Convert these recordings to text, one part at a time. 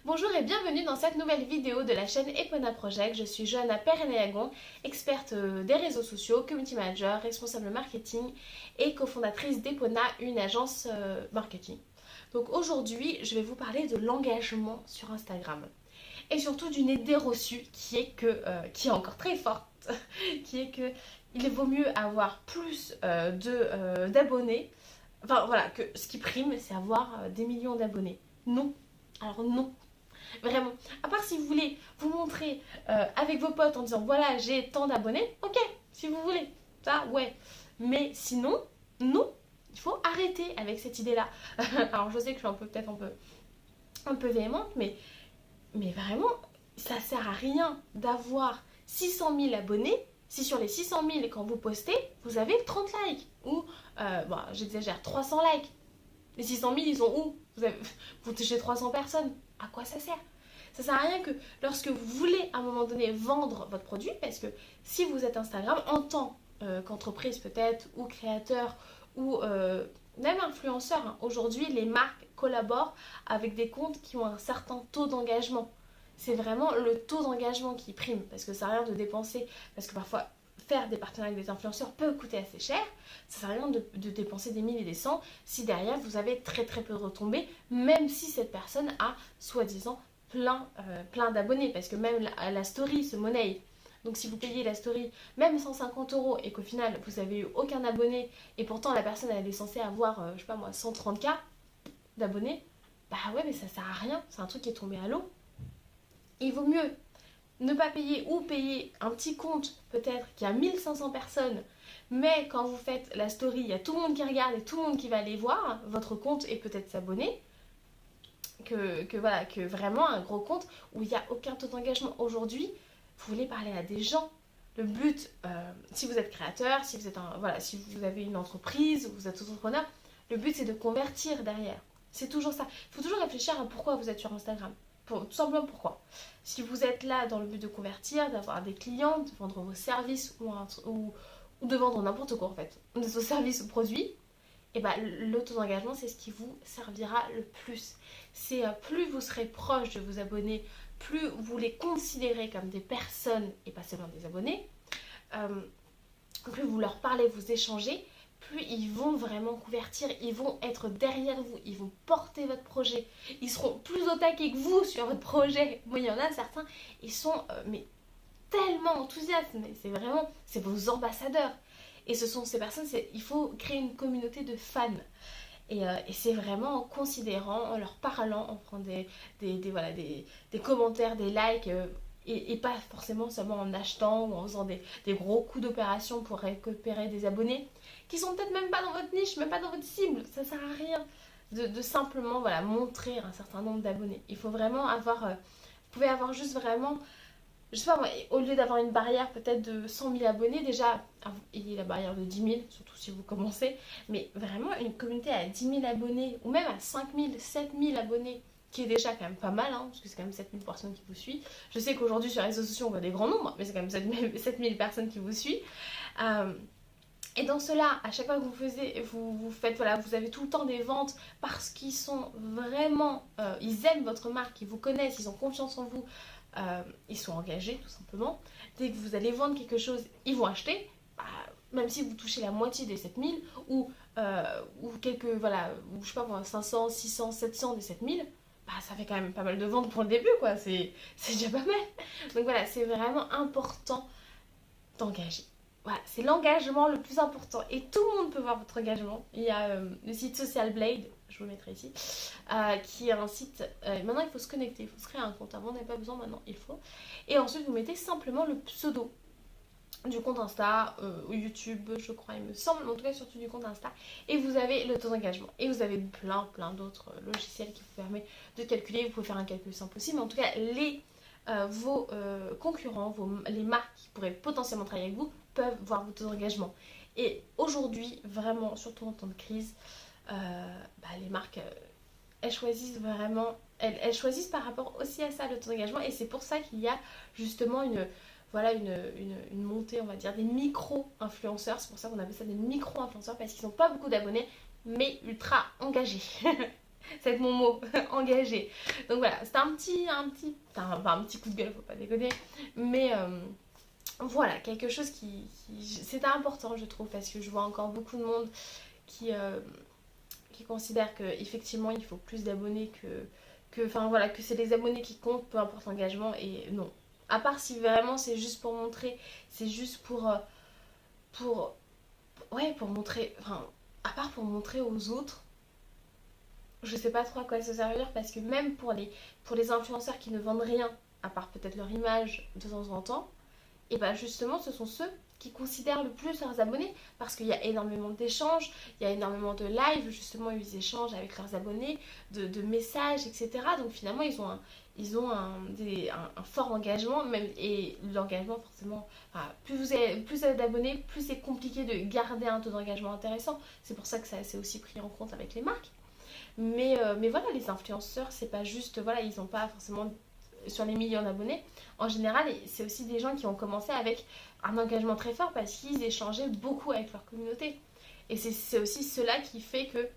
Bonjour et bienvenue dans cette nouvelle vidéo de la chaîne Epona Project. Je suis Johanna Pereneagon, experte des réseaux sociaux, community manager, responsable marketing et cofondatrice d'Epona, une agence marketing. Donc aujourd'hui, je vais vous parler de l'engagement sur Instagram et surtout d'une idée reçue qui est encore très forte, qui est que il vaut mieux avoir plus d'abonnés. Enfin voilà, que ce qui prime, c'est avoir des millions d'abonnés. Non. Alors non. Vraiment. À part si vous voulez vous montrer avec vos potes en disant voilà, j'ai tant d'abonnés, ok, si vous voulez. Ça, ouais. Mais sinon, non. Il faut arrêter avec cette idée-là. Alors je sais que je suis peut-être un peu véhémente, mais vraiment, ça sert à rien d'avoir 600 000 abonnés si sur les 600 000, quand vous postez, vous avez 30 likes. Ou, bon, j'exagère, 300 likes. Les 600 000, ils sont où vous touchez 300 personnes. À quoi ça sert? Ça sert à rien que lorsque vous voulez à un moment donné vendre votre produit, parce que si vous êtes Instagram en tant qu'entreprise peut-être, ou créateur, ou même influenceur, hein, aujourd'hui les marques collaborent avec des comptes qui ont un certain taux d'engagement. C'est vraiment le taux d'engagement qui prime, parce que ça sert à rien de dépenser, parce que parfois faire des partenariats avec des influenceurs peut coûter assez cher. Ça sert à rien de dépenser des mille et des cents si derrière vous avez très très peu de retombées, même si cette personne a soi-disant plein d'abonnés, parce que même la story se monnaie. Donc si vous payez la story même 150 € et qu'au final vous avez eu aucun abonné et pourtant la personne elle est censée avoir je sais pas moi 130K d'abonnés, bah ouais mais ça sert à rien, c'est un truc qui est tombé à l'eau. Il vaut mieux ne pas payer ou payer un petit compte peut-être qui a 1500 personnes, mais quand vous faites la story, il y a tout le monde qui regarde et tout le monde qui va aller voir votre compte et peut-être s'abonner, que vraiment un gros compte où il n'y a aucun taux d'engagement. Aujourd'hui, vous voulez parler à des gens. Le but, si vous êtes créateur, si vous êtes si vous avez une entreprise, vous êtes entrepreneur, le but c'est de convertir derrière. C'est toujours ça. Il faut toujours réfléchir à pourquoi vous êtes sur Instagram. Tout simplement pourquoi. Si vous êtes là dans le but de convertir, d'avoir des clients, de vendre vos services ou de vendre n'importe quoi en fait, de vos services ou produits, et ben, le taux d'engagement c'est ce qui vous servira le plus. C'est plus vous serez proche de vos abonnés, plus vous les considérez comme des personnes et pas seulement des abonnés, plus vous leur parlez, vous échangez, plus ils vont vraiment convertir, ils vont être derrière vous, ils vont porter votre projet, ils seront plus au taquet que vous sur votre projet. Moi, il y en a certains, ils sont mais tellement enthousiastes, mais c'est vos ambassadeurs. Et ce sont ces personnes, il faut créer une communauté de fans. Et c'est vraiment en considérant, en leur parlant, en prenant des commentaires, des likes, et pas forcément seulement en achetant ou en faisant des gros coups d'opération pour récupérer des abonnés qui sont peut-être même pas dans votre niche, même pas dans votre cible. Ça sert à rien de simplement montrer un certain nombre d'abonnés. Il faut vraiment avoir, vous pouvez avoir juste vraiment, je sais pas moi, au lieu d'avoir une barrière peut-être de 100 000 abonnés, déjà, il y a la barrière de 10 000, surtout si vous commencez, mais vraiment une communauté à 10 000 abonnés, ou même à 5 000, 7 000 abonnés, qui est déjà quand même pas mal, hein, parce que c'est quand même 7 000 personnes qui vous suivent. Je sais qu'aujourd'hui sur les réseaux sociaux on voit des grands nombres, mais c'est quand même 7 000 personnes qui vous suivent. Et dans cela, à chaque fois que vous faites, vous avez tout le temps des ventes parce qu'ils sont vraiment, ils aiment votre marque, ils vous connaissent, ils ont confiance en vous, ils sont engagés tout simplement. Dès que vous allez vendre quelque chose, ils vont acheter, même si vous touchez la moitié des 7000 ou quelques, ou je sais pas moi, 500, 600, 700 des 7000, ça fait quand même pas mal de ventes pour le début, quoi, c'est déjà pas mal. Donc voilà, c'est vraiment important d'engager. Voilà, c'est l'engagement le plus important et tout le monde peut voir votre engagement. Il y a le site Social Blade, je vous le mettrai ici, qui est un site. Maintenant, il faut se connecter, il faut se créer un compte. Avant, on n'avait pas besoin, maintenant, il faut. Et ensuite, vous mettez simplement le pseudo du compte Insta ou YouTube, je crois, il me semble, mais en tout cas, surtout du compte Insta. Et vous avez le taux d'engagement. Et vous avez plein d'autres logiciels qui vous permettent de calculer. Vous pouvez faire un calcul simple aussi, mais en tout cas, vos concurrents, les marques qui pourraient potentiellement travailler avec vous peuvent voir vos taux d'engagement. Et aujourd'hui, vraiment, surtout en temps de crise, les marques, elles choisissent vraiment, elles choisissent par rapport aussi à ça le taux d'engagement. Et c'est pour ça qu'il y a justement une montée, on va dire, des micro-influenceurs. C'est pour ça qu'on appelle ça des micro-influenceurs, parce qu'ils n'ont pas beaucoup d'abonnés, mais ultra engagés. C'est mon mot, engagé. Donc voilà, c'était un petit coup de gueule, faut pas déconner. Mais voilà, quelque chose c'était important, je trouve, parce que je vois encore beaucoup de monde qui, euh, qui considère qu'effectivement il faut plus d'abonnés enfin voilà, que c'est les abonnés qui comptent, peu importe l'engagement, et non. À part si vraiment c'est juste pour montrer, c'est juste pour, ouais, pour montrer, enfin, à part pour montrer aux autres, je sais pas trop à quoi ça servir parce que même pour les influenceurs qui ne vendent rien, à part peut-être leur image de temps en temps, et bien justement ce sont ceux qui considèrent le plus leurs abonnés parce qu'il y a énormément d'échanges, il y a énormément de lives, justement ils échangent avec leurs abonnés, de messages, etc. Donc finalement ils ont un fort engagement, même, et l'engagement forcément, enfin, plus vous avez d'abonnés, plus c'est compliqué de garder un taux d'engagement intéressant. C'est pour ça que ça c'est aussi pris en compte avec les marques. Mais voilà, les influenceurs, c'est pas juste, voilà, ils n'ont pas forcément sur les millions d'abonnés. En général, c'est aussi des gens qui ont commencé avec un engagement très fort parce qu'ils échangeaient beaucoup avec leur communauté. Et c'est aussi cela qui fait que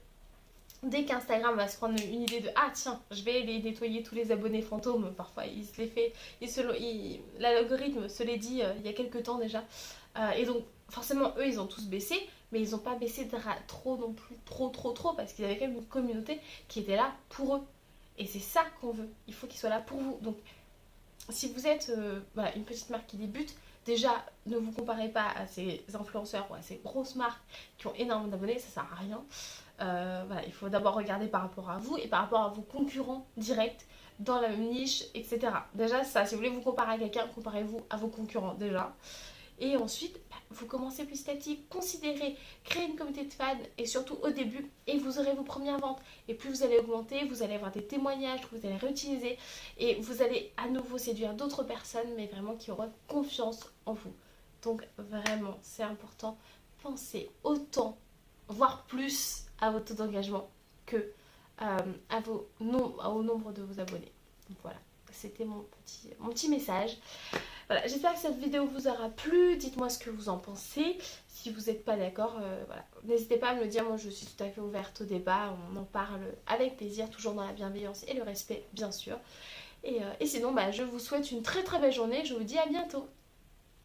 dès qu'Instagram va se prendre une idée de ah tiens, je vais les nettoyer tous les abonnés fantômes, parfois il se les fait, l'algorithme se l'est dit il y a quelques temps déjà. Et donc forcément eux ils ont tous baissé, mais ils n'ont pas baissé trop non plus, trop, parce qu'ils avaient quand même une communauté qui était là pour eux. Et c'est ça qu'on veut, il faut qu'ils soient là pour vous. Donc si vous êtes voilà, une petite marque qui débute, déjà ne vous comparez pas à ces influenceurs ou à ces grosses marques qui ont énormément d'abonnés, ça sert à rien. Voilà, il faut d'abord regarder par rapport à vous et par rapport à vos concurrents directs dans la même niche, etc. Déjà, ça, si vous voulez vous comparer à quelqu'un, comparez-vous à vos concurrents déjà. Et ensuite, vous commencez petit à petit, considérez, créer une communauté de fans et surtout au début, et vous aurez vos premières ventes. Et plus vous allez augmenter, vous allez avoir des témoignages que vous allez réutiliser et vous allez à nouveau séduire d'autres personnes, mais vraiment qui auront confiance en vous. Donc vraiment, c'est important. Pensez autant, voire plus, à votre taux d'engagement que au nombre de vos abonnés. Donc voilà, c'était mon petit message. Voilà, j'espère que cette vidéo vous aura plu. Dites-moi ce que vous en pensez. Si vous n'êtes pas d'accord, voilà. N'hésitez pas à me le dire. Moi, je suis tout à fait ouverte au débat. On en parle avec plaisir, toujours dans la bienveillance et le respect, bien sûr. Et sinon, je vous souhaite une très très belle journée. Je vous dis à bientôt.